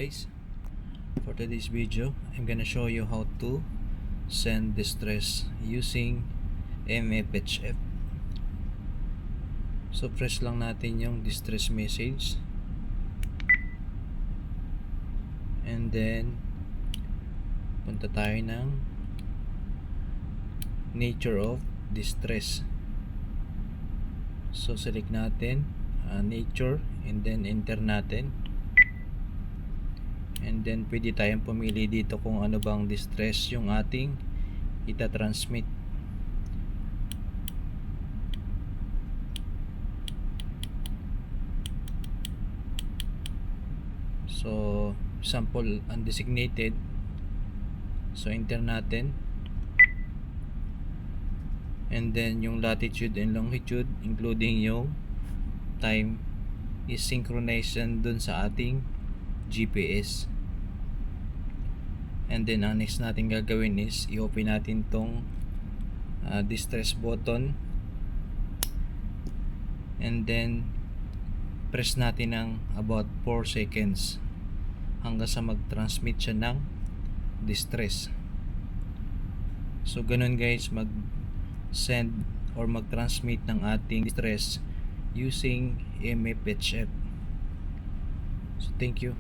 guys, for today's video I'm gonna show you how to send distress using MFHF. So press lang natin yung distress message and then punta tayo ng nature of distress. So select natin nature and then enter natin. And then pwede tayong pumili dito kung ano bang distress yung ating ita-transmit. So sample undesignated. So enter natin. And then yung latitude and longitude including yung time is synchronization dun sa ating GPS. And then ang next natin gagawin is i-open natin tong distress button and then press natin ng about 4 seconds hanggang sa mag-transmit siya ng distress. So ganun guys, mag-send or mag-transmit ng ating distress using MFHF. So thank you.